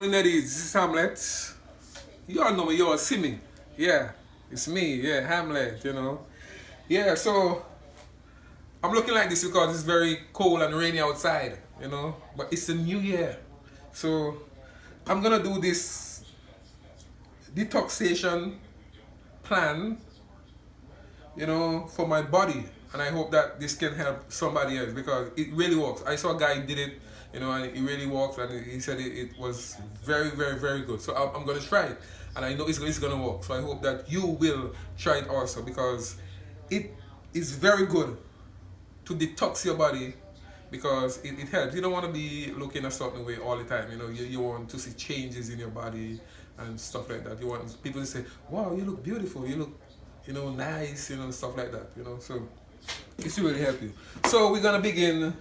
This is Hamlet. You all know me, you all see me. Yeah, it's me, yeah, Hamlet, you know. Yeah, so I'm looking like this because it's very cold and rainy outside, you know. But it's a new year. So I'm gonna do this detoxation plan, you know, for my body. And I hope that this can help somebody else because it really works. I saw a guy did it, you know, and it really works. And he said it was very, very, very good. So I'm going to try it. And I know it's going to work. So I hope that you will try it also because it is very good to detox your body because it helps. You don't want to be looking a certain way all the time. You know, you want to see changes in your body and stuff like that. You want people to say, wow, you look beautiful. You look, you know, nice, you know, stuff like that, you know. So it's really help you. So we're gonna begin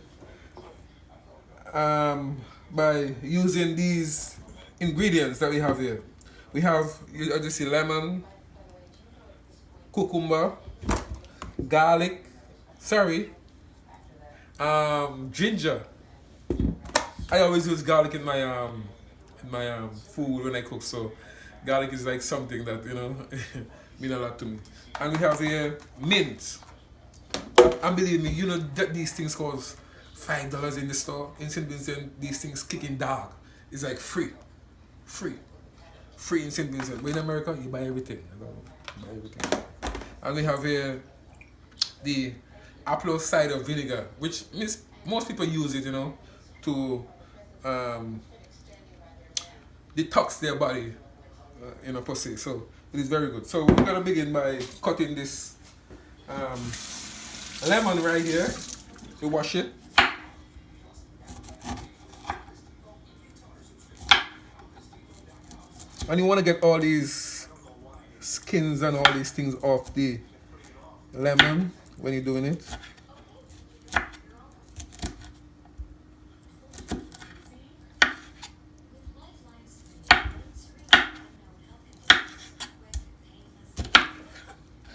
by using these ingredients that we have here. We have, as you see, lemon, cucumber, garlic, sorry, ginger. I always use garlic in my food when I cook. So garlic is like something that you know mean a lot to me. And we have here mint. And believe me, you know that these things cost $5 in the store. In St. Vincent, these things kicking dog. It's like free in St. Vincent. But in America, you buy everything. You know, you buy everything. And we have here the apple cider vinegar, which means most people use it, you know, to detox their body, you know, per se. So it is very good. So we're gonna begin by cutting this lemon right here. We wash it. And you want to get all these skins and all these things off the lemon when you're doing it.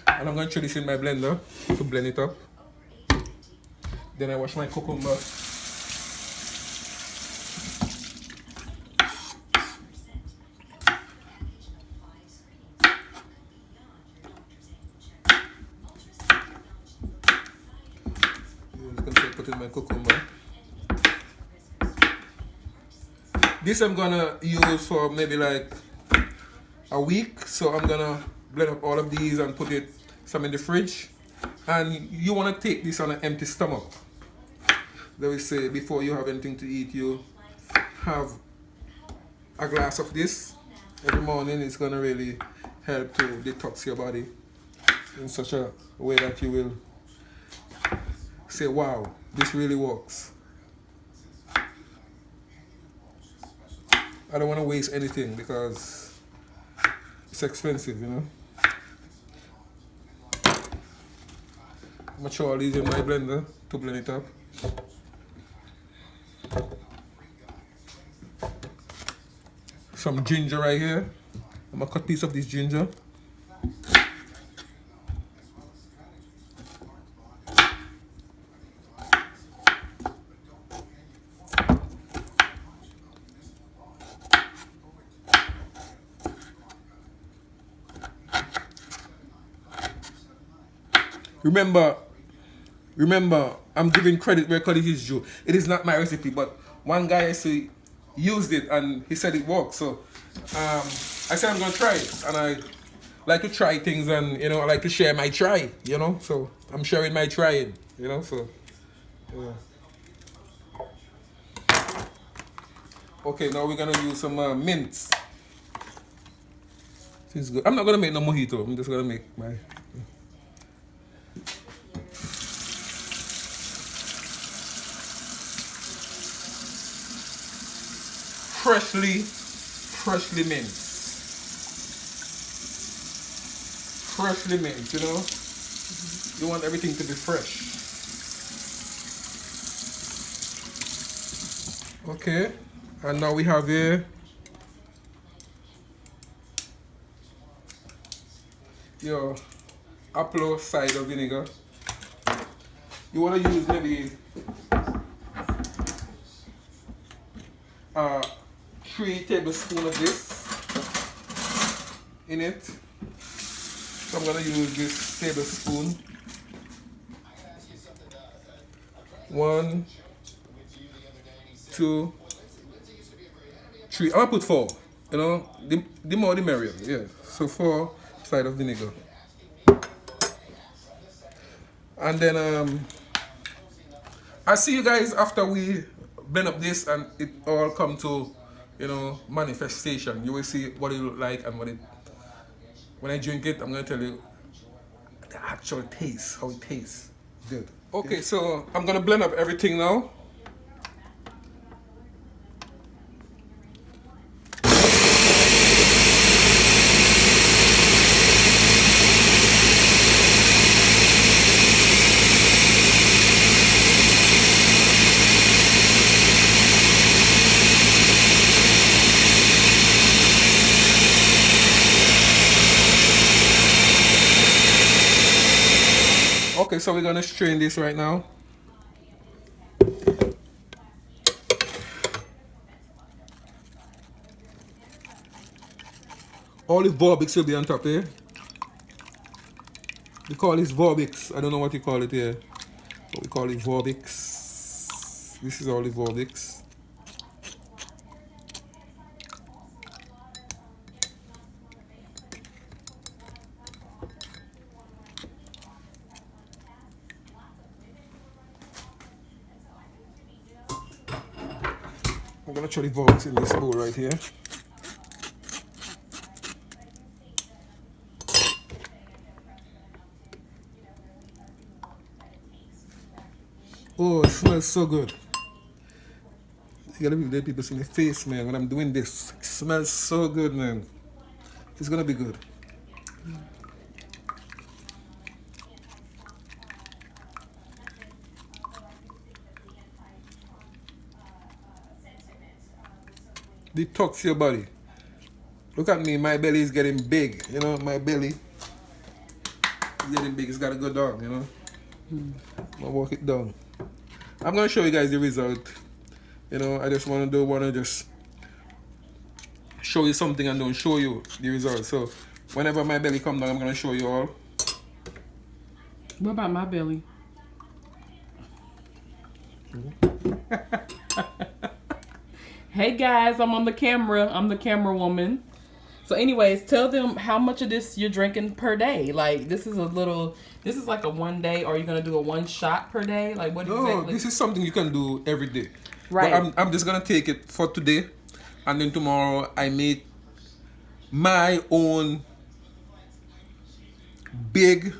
And I'm going to throw this in my blender to blend it up. Then I wash my cucumber. I'm just going to put in my cucumber. This I'm going to use for maybe like a week. So I'm going to blend up all of these and put it some in the fridge. And you want to take this on an empty stomach. They will say before you have anything to eat, you have a glass of this every morning. It's going to really help to detox your body in such a way that you will say, wow, this really works. I don't want to waste anything because it's expensive, you know. I'm going to throw all these in my blender to blend it up. Some ginger right here. I'm going to cut a piece of this ginger. Remember, I'm giving credit where credit is due. It is not my recipe, but one guy actually used it and he said it works. So I said I'm gonna try it, and I like to try things, and you know I like to share my try. You know, so I'm sharing my trying. You know, so yeah. Okay, now we're gonna use some mint. This is good. I'm not gonna make no mojito. I'm just gonna make my. Freshly minced, you know. You want everything to be fresh. Okay, and now we have here your apple cider vinegar. You want to use maybe 3 tablespoons of this in it. So I'm gonna use this tablespoon. 1, 2, 3. I'm gonna put 4. You know, the more the merrier. Yeah. So 4 cider vinegar. And then I'll see you guys after we blend up this and it all come to, you know, manifestation. You will see what it look like and when I drink it, I'm gonna tell you the actual taste, how it tastes. Good. Okay, so I'm gonna blend up everything now. Okay, so we're gonna strain this right now. All the Vorbix will be on top here. We call this Vorbix. I don't know what you call it here, but we call it Vorbix. This is all the Vorbix. I'm gonna throw the Vorbix in this bowl right here. Oh, it smells so good. You gotta let people see my face, man, when I'm doing this. It smells so good, man. It's gonna be good. Detox your body. Look at me, my belly is getting big. You know, my belly is getting big. It's gotta go down, you know. I'm gonna walk it down. I'm gonna show you guys the result. You know, I just wanna just show you something and don't show you the result. So whenever my belly comes down, I'm gonna show you all. What about my belly? Hey guys, I'm on the camera. I'm the camera woman. So anyways, tell them how much of this you're drinking per day. Like this is like a 1 day, or are you gonna do a 1 shot per day? Like what exactly? No, this is something you can do every day. Right. But I'm just gonna take it for today, and then tomorrow I make my own big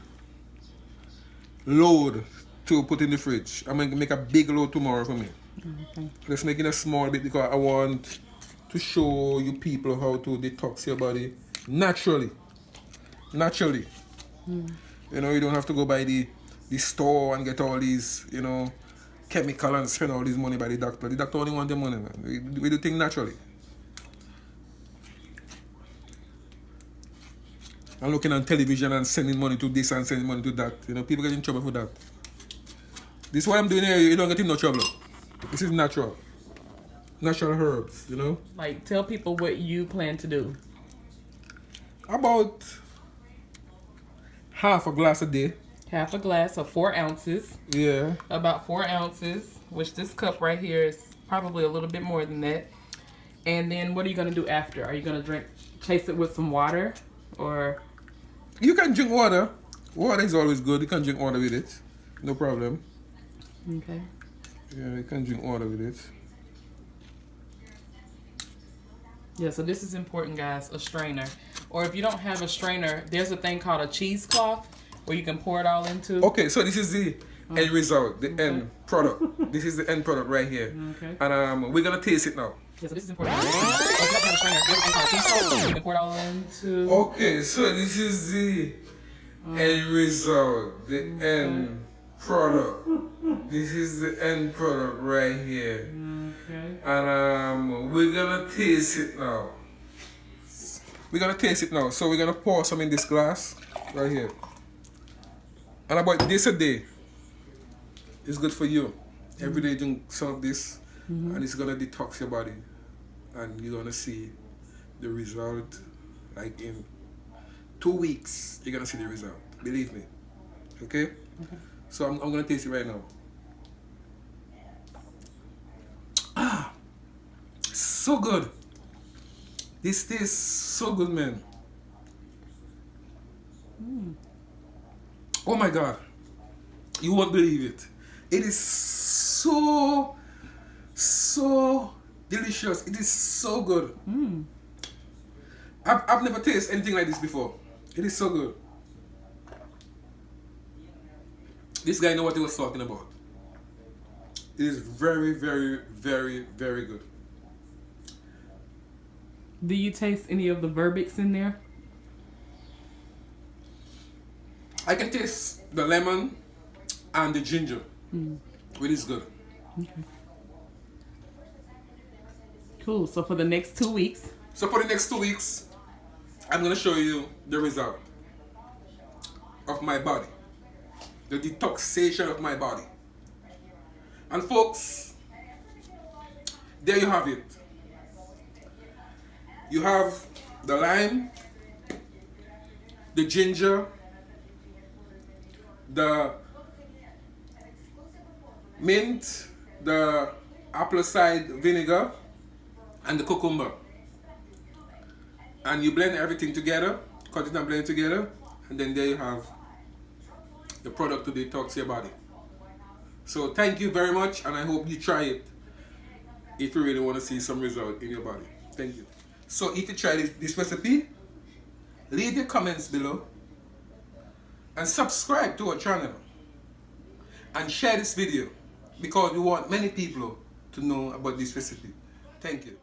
load to put in the fridge. I'm gonna make a big load tomorrow for me. Okay. Just making a small bit because I want to show you people how to detox your body naturally. Naturally. You know, you don't have to go by the store and get all these, you know, chemical and spend all this money by the doctor. The doctor only wants the money, man. We do things naturally. And looking on television and sending money to this and sending money to that. You know, people get in trouble for that. This is what I'm doing here, you don't get in no trouble. This is natural. Natural herbs, you know? Like, tell people what you plan to do. About half a glass a day. Half a glass of 4 ounces. Yeah. About 4 ounces, which this cup right here is probably a little bit more than that. And then what are you going to do after? Are you going to chase it with some water? Or? You can drink water. Water is always good. You can drink water with it. No problem. Okay. Yeah, you can drink water with it. Yeah, so this is important, guys, a strainer. Or if you don't have a strainer, there's a thing called a cheesecloth where you can pour it all into. Okay, so this is the end result, the end product. This is the end product right here. Okay. And we're going to taste it now. Yeah, so this is important. If you don't have a strainer, there's a thing called a cheesecloth. You can pour it all into. Okay, so this is the end result, the end product. This is the end product right here. Okay. And we're gonna taste it now. We're gonna taste it now. So we're gonna pour some in this glass right here. And about this a day is good for you. Every day drink some of this, and it's gonna detox your body. and you're gonna see the result. Like in 2 weeks, you're gonna see the result. Believe me. Okay? So I'm gonna taste it right now. Ah, so good. This tastes so good, man. Oh my God. You won't believe it. It is so delicious. It is so good. I've never tasted anything like this before. It is so good. This guy know what he was talking about. It is very, very, very, very good. Do you taste any of the verbics in there? I can taste the lemon and the ginger. It is good. Okay. Cool. So for the next 2 weeks. So for the next 2 weeks, I'm gonna show you the result of my body, the detoxation of my body. And folks, there you have it. You have the lime, the ginger, the mint, the apple cider vinegar, and the cucumber. And you blend everything together, cut it and blend it together, and then there you have the product to detox your body. So thank you very much, and I hope you try it if you really want to see some result in your body. Thank you. So if you try this recipe, leave your comments below and subscribe to our channel and share this video because we want many people to know about this recipe. Thank you.